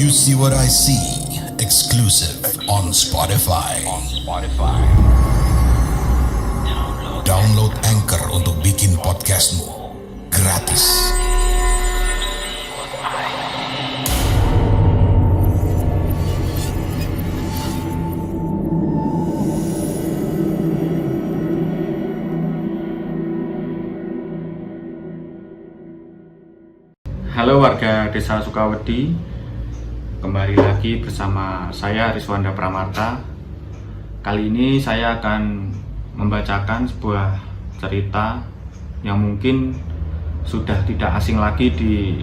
You See What I See, exclusive on Spotify. Download Anchor untuk bikin podcastmu gratis. Halo warga Desa Sukawedi, kembali lagi bersama saya Rizwanda Pramarta. Kali ini saya akan membacakan sebuah cerita yang mungkin sudah tidak asing lagi di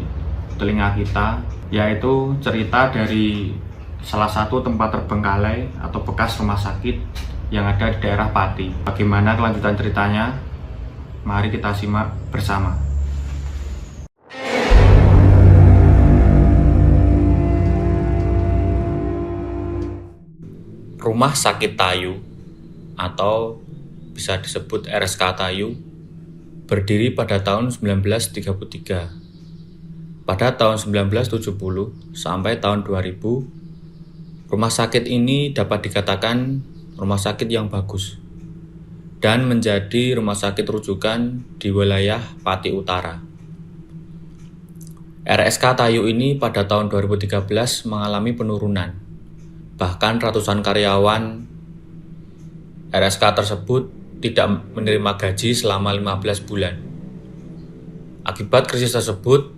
telinga kita, yaitu cerita dari salah satu tempat terbengkalai atau bekas rumah sakit yang ada di daerah Pati. Bagaimana kelanjutan ceritanya? Mari kita simak bersama. Rumah Sakit Tayu atau bisa disebut RSK Tayu berdiri pada tahun 1933. Pada tahun 1970 sampai tahun 2000, rumah sakit ini dapat dikatakan rumah sakit yang bagus dan menjadi rumah sakit rujukan di wilayah Pati Utara. RSK Tayu ini pada tahun 2013 mengalami penurunan. Bahkan ratusan karyawan RSK tersebut tidak menerima gaji selama 15 bulan. Akibat krisis tersebut,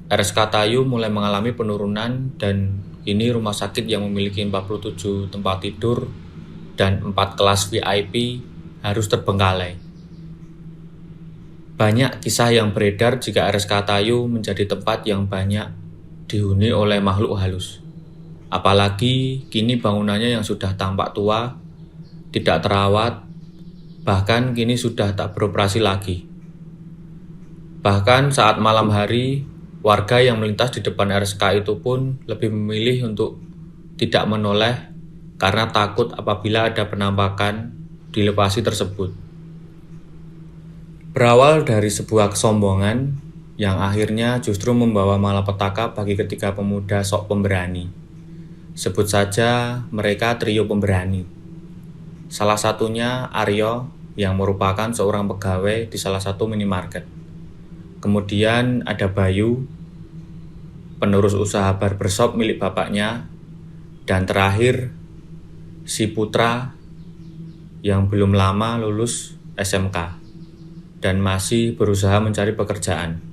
RSK Tayu mulai mengalami penurunan dan kini rumah sakit yang memiliki 47 tempat tidur dan 4 kelas VIP harus terbengkalai. Banyak kisah yang beredar jika RSK Tayu menjadi tempat yang banyak dihuni oleh makhluk halus. Apalagi kini bangunannya yang sudah tampak tua, tidak terawat, bahkan kini sudah tak beroperasi lagi. Bahkan saat malam hari, warga yang melintas di depan RSK itu pun lebih memilih untuk tidak menoleh karena takut apabila ada penampakan di lokasi tersebut. Berawal dari sebuah kesombongan yang akhirnya justru membawa malapetaka bagi ketiga pemuda sok pemberani. Sebut saja mereka trio pemberani. Salah satunya Aryo yang merupakan seorang pegawai di salah satu minimarket. Kemudian ada Bayu, penerus usaha barbershop milik bapaknya. Dan terakhir, si Putra yang belum lama lulus SMK dan masih berusaha mencari pekerjaan.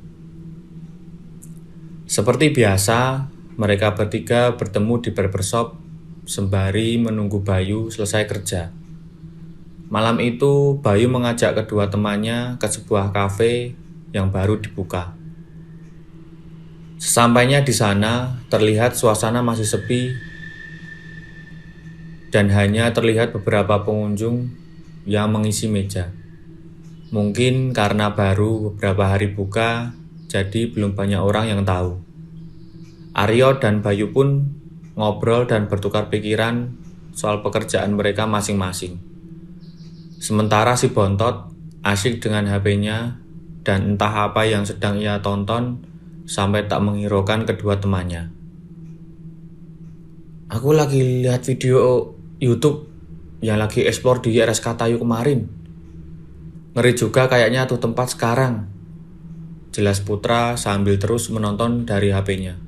Seperti biasa, mereka bertiga bertemu di barbershop sembari menunggu Bayu selesai kerja. Malam itu, Bayu mengajak kedua temannya ke sebuah kafe yang baru dibuka. Sesampainya di sana, terlihat suasana masih sepi dan hanya terlihat beberapa pengunjung yang mengisi meja. Mungkin karena baru beberapa hari buka, jadi belum banyak orang yang tahu. Aryo dan Bayu pun ngobrol dan bertukar pikiran soal pekerjaan mereka masing-masing. Sementara si Bontot asyik dengan HP-nya dan entah apa yang sedang ia tonton sampai tak menghiraukan kedua temannya. Aku lagi lihat video YouTube yang lagi explore di RSK Tayu kemarin. Ngeri juga kayaknya tuh tempat sekarang, jelas Putra sambil terus menonton dari HP-nya.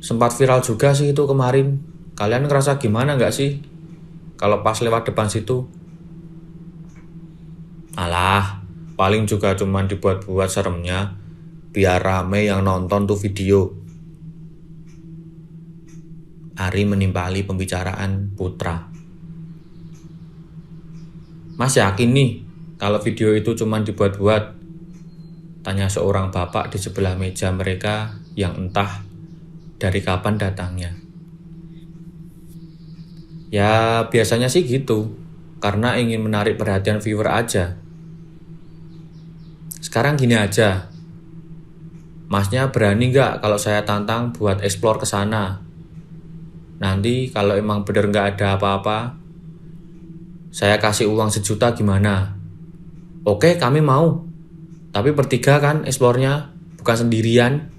Sempat viral juga sih itu kemarin. Kalian ngerasa gimana nggak sih kalau pas lewat depan situ? Alah, paling juga cuman dibuat-buat seremnya biar rame yang nonton tuh video. Ari menimpali pembicaraan Putra. Mas yakin nih kalau video itu cuman dibuat-buat? Tanya seorang bapak di sebelah meja mereka yang entah dari kapan datangnya. Ya biasanya sih gitu, karena ingin menarik perhatian viewer aja. Sekarang gini aja, masnya berani gak kalau saya tantang buat explore ke sana? Nanti kalau emang bener gak ada apa-apa, saya kasih uang 1 juta gimana? Oke, kami mau. Tapi bertiga kan explore-nya, bukan sendirian.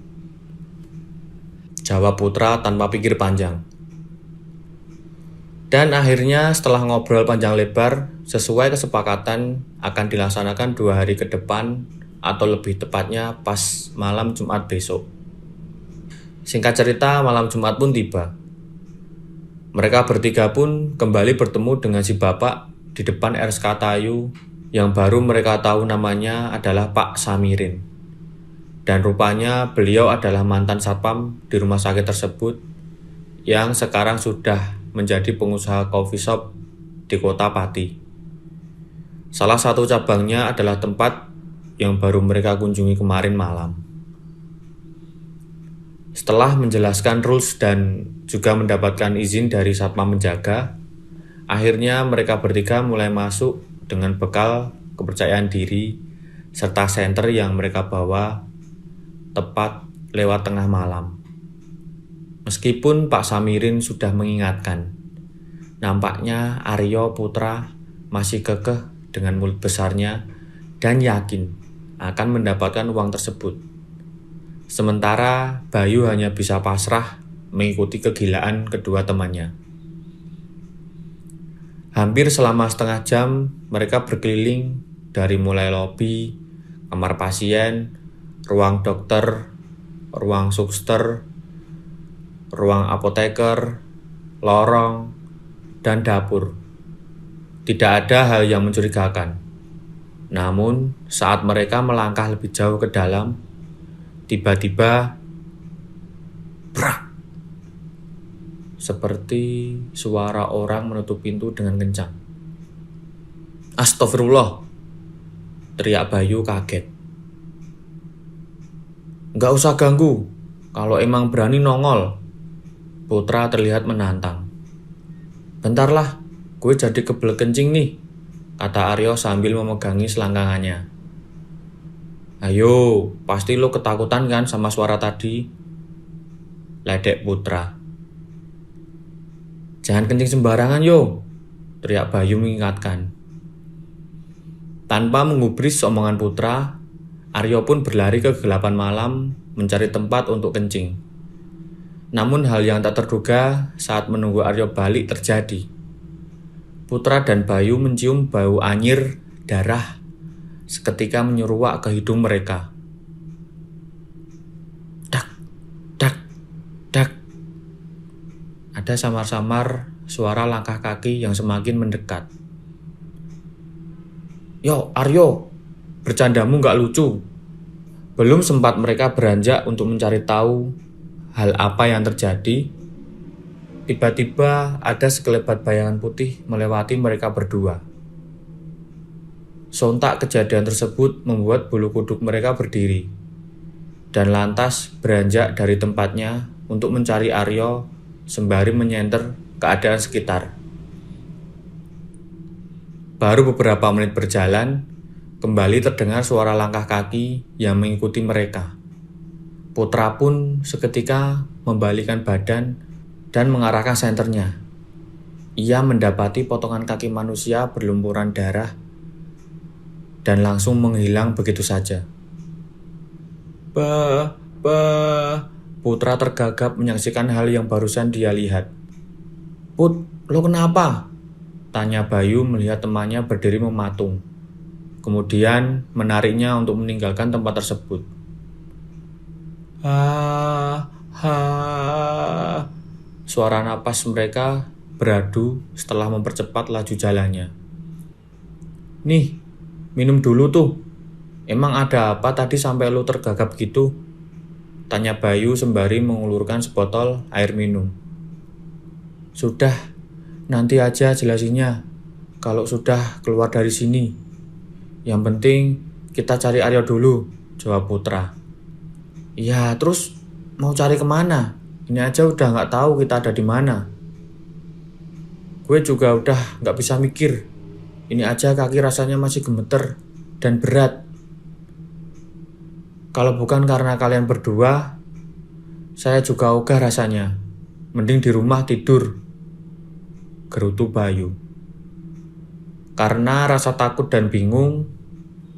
jawab Putra tanpa pikir panjang. Dan akhirnya setelah ngobrol panjang lebar, sesuai kesepakatan akan dilaksanakan 2 hari ke depan atau lebih tepatnya pas malam Jumat besok. Singkat cerita, malam Jumat pun tiba. Mereka bertiga pun kembali bertemu dengan si bapak di depan RSK Tayu yang baru mereka tahu namanya adalah Pak Samirin. Dan rupanya beliau adalah mantan satpam di rumah sakit tersebut yang sekarang sudah menjadi pengusaha coffee shop di kota Pati. Salah satu cabangnya adalah tempat yang baru mereka kunjungi kemarin malam. Setelah menjelaskan rules dan juga mendapatkan izin dari satpam menjaga, akhirnya mereka bertiga mulai masuk dengan bekal kepercayaan diri serta senter yang mereka bawa tepat lewat tengah malam. Meskipun Pak Samirin sudah mengingatkan, nampaknya Aryo Putra masih kekeh dengan mulut besarnya dan yakin akan mendapatkan uang tersebut. Sementara Bayu hanya bisa pasrah mengikuti kegilaan kedua temannya. Hampir selama setengah jam mereka berkeliling dari mulai lobi, kamar pasien, ruang dokter, ruang suster, ruang apoteker, lorong, dan dapur. Tidak ada hal yang mencurigakan. Namun, saat mereka melangkah lebih jauh ke dalam, tiba-tiba brak! Seperti suara orang menutup pintu dengan kencang. Astagfirullah! Teriak Bayu kaget. Nggak usah ganggu, kalau emang berani nongol. Putra terlihat menantang. Bentarlah, gue jadi kebelet kencing nih, kata Aryo sambil memegangi selangkangannya. Ayo, pasti lo ketakutan kan sama suara tadi? Ledek Putra. Jangan kencing sembarangan yo, teriak Bayu mengingatkan. Tanpa menggubris omongan Putra, Aryo pun berlari ke kegelapan malam mencari tempat untuk kencing. Namun hal yang tak terduga saat menunggu Aryo balik terjadi. Putra dan Bayu mencium bau anyir darah seketika menyeruak ke hidung mereka. Dak, dak, dak. Ada samar-samar suara langkah kaki yang semakin mendekat. Yo, Aryo, bercandamu gak lucu. Belum sempat mereka beranjak untuk mencari tahu hal apa yang terjadi, tiba-tiba ada sekelebat bayangan putih melewati mereka berdua. Sontak kejadian tersebut membuat bulu kuduk mereka berdiri, dan lantas beranjak dari tempatnya untuk mencari Aryo sembari menyenter keadaan sekitar. Baru beberapa menit berjalan, kembali terdengar suara langkah kaki yang mengikuti mereka. Putra pun seketika membalikkan badan dan mengarahkan senternya. Ia mendapati potongan kaki manusia berlumuran darah dan langsung menghilang begitu saja. Putra tergagap menyaksikan hal yang barusan dia lihat. Put, lo kenapa? Tanya Bayu melihat temannya berdiri mematung. Kemudian menariknya untuk meninggalkan tempat tersebut. Suara napas mereka beradu setelah mempercepat laju jalannya. Nih, minum dulu tuh. Emang ada apa tadi sampai lu tergagap gitu? Tanya Bayu sembari mengulurkan sebotol air minum. Sudah, nanti aja jelasinnya kalau sudah keluar dari sini. Yang penting kita cari Aryo dulu, jawab Putra. Iya, terus mau cari kemana? Ini aja udah gak tahu kita ada di mana. Gue juga udah gak bisa mikir. Ini aja kaki rasanya masih gemeter dan berat. Kalau bukan karena kalian berdua, saya juga ogah rasanya. Mending di rumah tidur, gerutu Bayu. Karena rasa takut dan bingung,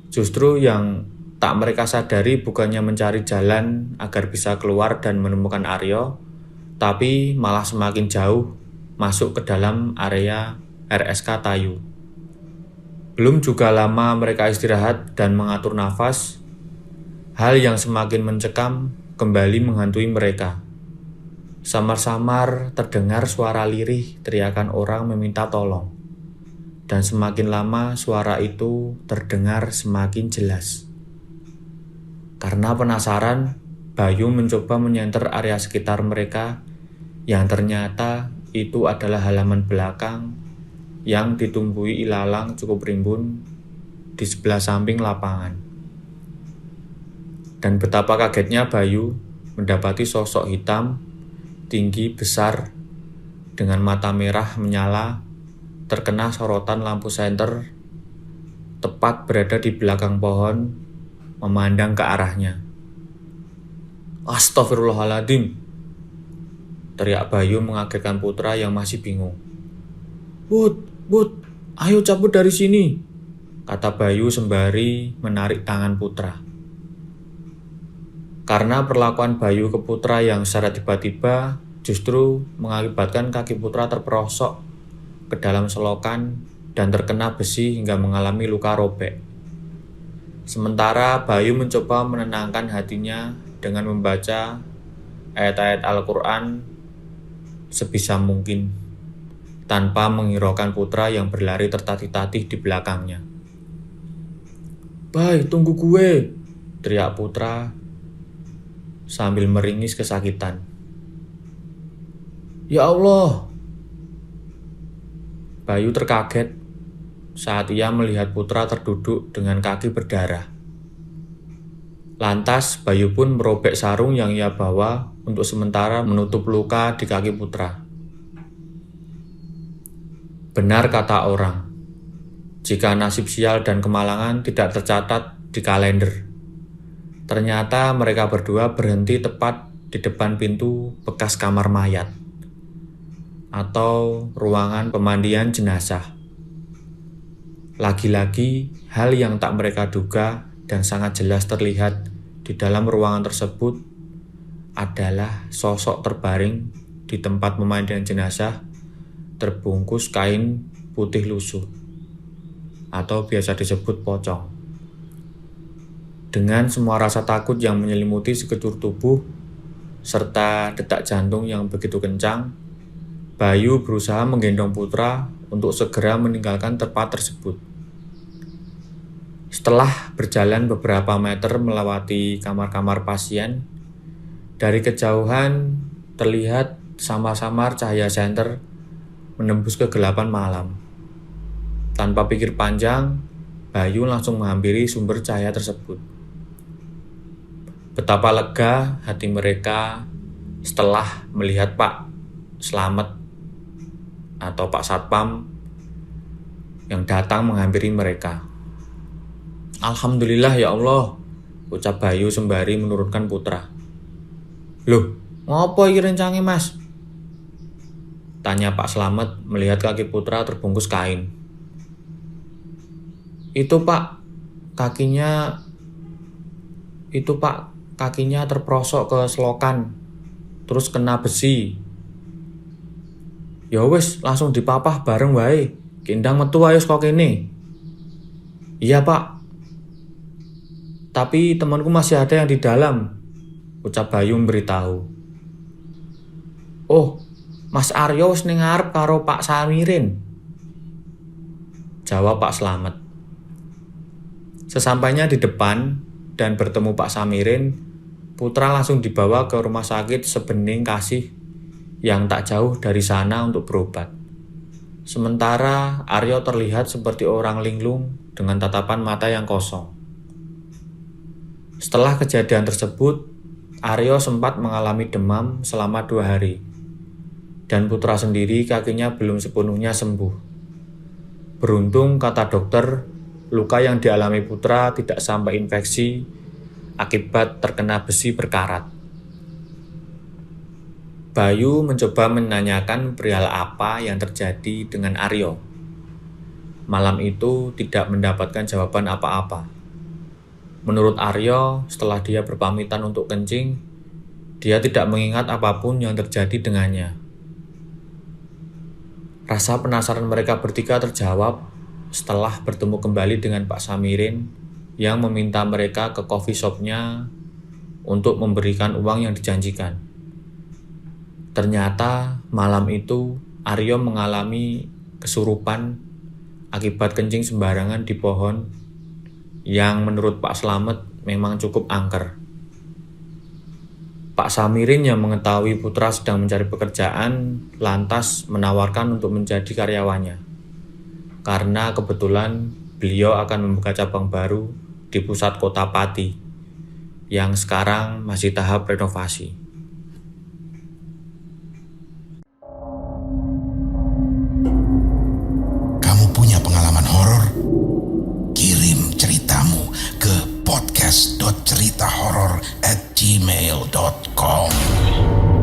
justru yang Tak mereka sadari bukannya mencari jalan agar bisa keluar dan menemukan Aryo, tapi malah semakin jauh masuk ke dalam area RSK Tayu. Belum juga lama mereka istirahat dan mengatur nafas, hal yang semakin mencekam kembali menghantui mereka. Samar-samar terdengar suara lirih teriakan orang meminta tolong. Dan semakin lama suara itu terdengar semakin jelas. Karena penasaran, Bayu mencoba menyenter area sekitar mereka yang ternyata itu adalah halaman belakang yang ditumbuhi ilalang cukup rimbun di sebelah samping lapangan. Dan betapa kagetnya Bayu mendapati sosok hitam, tinggi, besar, dengan mata merah menyala, terkena sorotan lampu senter, tepat berada di belakang pohon, memandang ke arahnya. "Astagfirullahaladzim!" teriak Bayu mengagetkan Putra yang masih bingung. Bud, ayo cabut dari sini," kata Bayu sembari menarik tangan Putra. Karena perlakuan Bayu ke Putra yang secara tiba-tiba justru mengakibatkan kaki Putra terperosok ke dalam selokan dan terkena besi hingga mengalami luka robek. Sementara Bayu mencoba menenangkan hatinya dengan membaca ayat-ayat Al-Quran sebisa mungkin, tanpa menghiraukan Putra yang berlari tertatih-tatih di belakangnya. "Bay, tunggu gue," teriak Putra sambil meringis kesakitan. "Ya Allah!" Bayu terkaget saat ia melihat Putra terduduk dengan kaki berdarah. Lantas Bayu pun merobek sarung yang ia bawa untuk sementara menutup luka di kaki Putra. Benar kata orang, jika nasib sial dan kemalangan tidak tercatat di kalender. Ternyata mereka berdua berhenti tepat di depan pintu bekas kamar mayat atau ruangan pemandian jenazah. Lagi-lagi, hal yang tak mereka duga dan sangat jelas terlihat di dalam ruangan tersebut adalah sosok terbaring di tempat pemandian jenazah terbungkus kain putih lusuh atau biasa disebut pocong. Dengan semua rasa takut yang menyelimuti sekejur tubuh serta detak jantung yang begitu kencang, Bayu berusaha menggendong Putra untuk segera meninggalkan tempat tersebut. Setelah berjalan beberapa meter melewati kamar-kamar pasien, dari kejauhan terlihat samar-samar cahaya senter menembus kegelapan malam. Tanpa pikir panjang, Bayu langsung menghampiri sumber cahaya tersebut. Betapa lega hati mereka setelah melihat Pak Slamet atau Pak Satpam yang datang menghampiri mereka. "Alhamdulillah ya Allah," ucap Bayu sembari menurunkan Putra. "Loh, ngopo iki rencange, Mas?" tanya Pak Slamet melihat kaki Putra terbungkus kain. Itu Pak, kakinya terperosok ke selokan, terus kena besi. Ya wis, langsung dipapah bareng wae. Kindang metu ayo saka kene. "Iya, Pak. Tapi temanku masih ada yang di dalam," ucap Bayu memberitahu. "Oh, Mas Aryo wis ning ngarep karo Pak Samirin," jawab Pak Slamet. Sesampainya di depan dan bertemu Pak Samirin, Putra langsung dibawa ke rumah sakit Sebening Kasih yang tak jauh dari sana untuk berobat. Sementara Aryo terlihat seperti orang linglung dengan tatapan mata yang kosong. Setelah kejadian tersebut, Aryo sempat mengalami demam selama 2 hari. Dan Putra sendiri kakinya belum sepenuhnya sembuh. Beruntung, kata dokter, luka yang dialami Putra tidak sampai infeksi akibat terkena besi berkarat. Bayu mencoba menanyakan perihal apa yang terjadi dengan Aryo. Malam itu tidak mendapatkan jawaban apa-apa. Menurut Aryo, setelah dia berpamitan untuk kencing, dia tidak mengingat apapun yang terjadi dengannya. Rasa penasaran mereka bertiga terjawab setelah bertemu kembali dengan Pak Samirin yang meminta mereka ke coffee shop-nya untuk memberikan uang yang dijanjikan. Ternyata malam itu Aryo mengalami kesurupan akibat kencing sembarangan di pohon yang menurut Pak Slamet memang cukup angker. Pak Samirin yang mengetahui putra sedang mencari pekerjaan lantas menawarkan untuk menjadi karyawannya. Karena kebetulan beliau akan membuka cabang baru di pusat kota Pati yang sekarang masih tahap renovasi. Kamu punya pengalaman horor? Kirim ceritamu ke podcast.ceritahoror@gmail.com.